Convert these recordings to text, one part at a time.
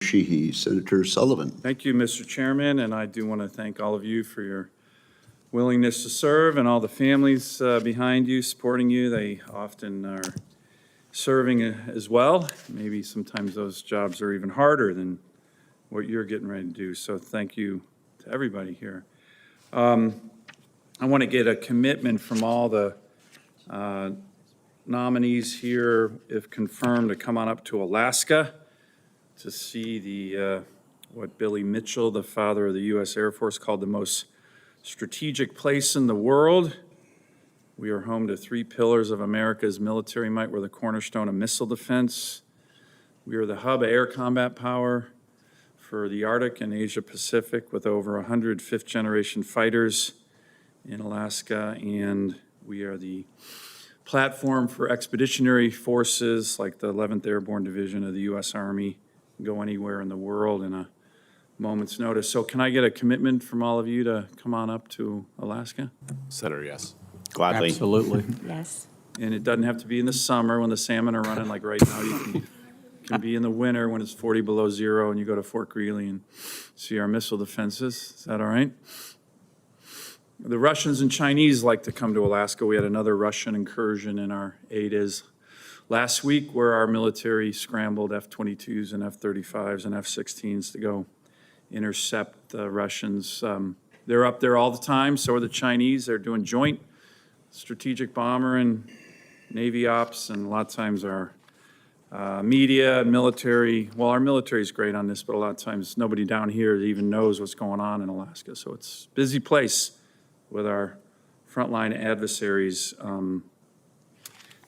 Sheehy. Senator Sullivan. Thank you, Mr. Chairman, and I do want to thank all of you for your willingness to serve and all the families behind you, supporting you. They often are serving as well. Maybe sometimes those jobs are even harder than what you're getting ready to do, so thank you to everybody here. I want to get a commitment from all the nominees here, if confirmed, to come on up to Alaska to see the what Billy Mitchell, the father of the U.S. Air Force, called the most strategic place in the world. We are home to three pillars of America's military might. We're the cornerstone of missile defense. We are the hub of air combat power for the Arctic and Asia Pacific, with over 100 fifth-generation fighters in Alaska, and we are the platform for expeditionary forces like the 11th Airborne Division of the U.S. Army. Go anywhere in the world in a moment's notice. So can I get a commitment from all of you to come on up to Alaska? Senator, yes. Gladly. Absolutely. Yes. And it doesn't have to be in the summer when the salmon are running like right now. You can be in the winter when it's 40 below zero and you go to Fort Greely and see our missile defenses. Is that all right? The Russians and Chinese like to come to Alaska. We had another Russian incursion in our ADIS last week where our military scrambled F-22s and F-35s and F-16s to go intercept the Russians. They're up there all the time, so are the Chinese. They're doing joint strategic bomber and Navy ops, and a lot of times our media and military, well, our military is great on this, but a lot of times nobody down here even knows what's going on in Alaska. So it's a busy place with our frontline adversaries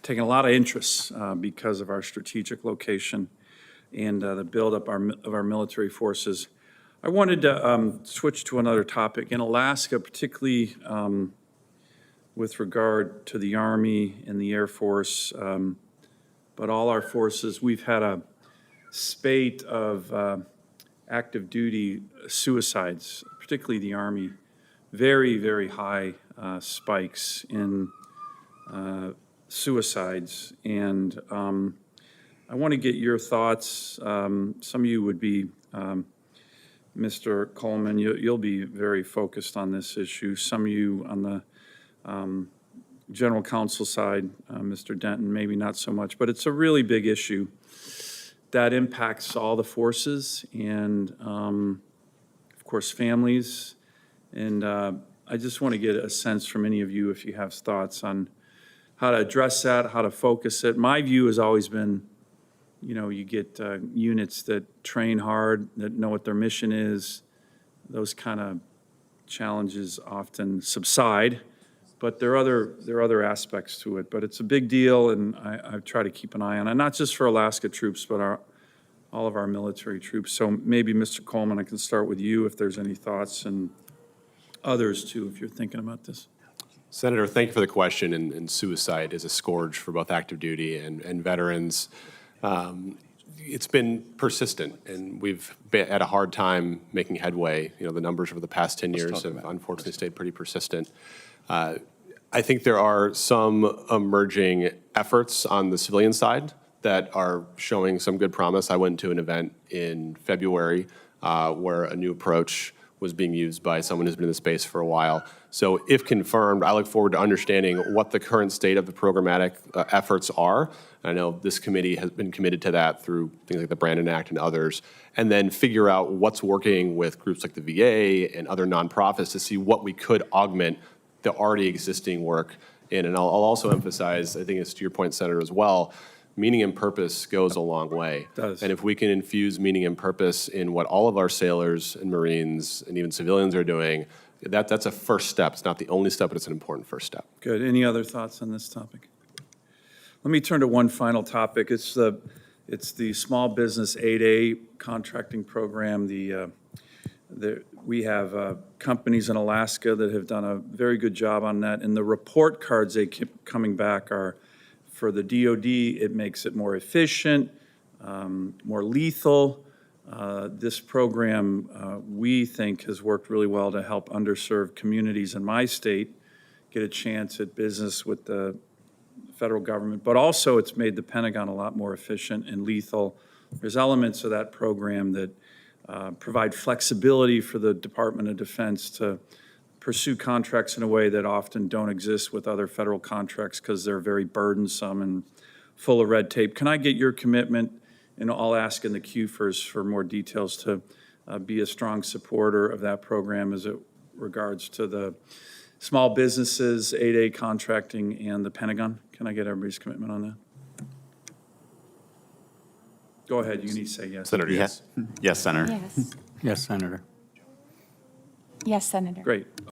taking a lot of interest because of our strategic location and the buildup of our military forces. I wanted to switch to another topic. In Alaska, particularly with regard to the Army and the Air Force, but all our forces, we've had a spate of active duty suicides, particularly the Army. Very, very high spikes in suicides. And I want to get your thoughts. Some of you would be, Mr. Coleman, you'll be very focused on this issue. Some of you on the general counsel side, Mr. Denton, maybe not so much, but it's a really big issue that impacts all the forces and, of course, families. And I just want to get a sense from any of you, if you have thoughts on how to address that, how to focus it. My view has always been, you know, you get units that train hard, that know what their mission is. Those kind of challenges often subside, but there are other aspects to it. But it's a big deal, and I try to keep an eye on it, not just for Alaska troops, but all of our military troops. So maybe, Mr. Coleman, I can start with you if there's any thoughts, and others too, if you're thinking about this. Senator, thank you for the question. And suicide is a scourge for both active duty and veterans. It's been persistent, and we've had a hard time making headway. You know, the numbers over the past 10 years have unfortunately stayed pretty persistent. I think there are some emerging efforts on the civilian side that are showing some good promise. I went to an event in February where a new approach was being used by someone who's been in the space for a while. So if confirmed, I look forward to understanding what the current state of the programmatic efforts are. I know this committee has been committed to that through things like the Brandon Act and others, and then figure out what's working with groups like the VA and other nonprofits to see what we could augment the already existing work in. And I'll also emphasize, I think it's to your point, Senator, as well, meaning and purpose goes a long way. It does. And if we can infuse meaning and purpose in what all of our sailors and Marines and even civilians are doing, that's a first step. It's not the only step, but it's an important first step. Good. Any other thoughts on this topic? Let me turn to one final topic. It's the Small Business 8A contracting program. We have companies in Alaska that have done a very good job on that, and the report cards they keep coming back are, for the DoD, it makes it more efficient, more lethal. This program, we think, has worked really well to help underserved communities in my state get a chance at business with the federal government, but also it's made the Pentagon a lot more efficient and lethal there's elements of that program that provide flexibility for the Department of Defense to pursue contracts in a way that often don't exist with other federal contracts because they're very burdensome and full of red tape. Can I get your commitment, and I'll ask in the queue first for more details, to be a strong supporter of that program as it regards to the small businesses, 8A contracting, and the Pentagon? Can I get everybody's commitment on that? Go ahead, you need to say yes. Senator, yes. Yes, Senator. Yes. Yes, Senator. Yes, Senator. Great.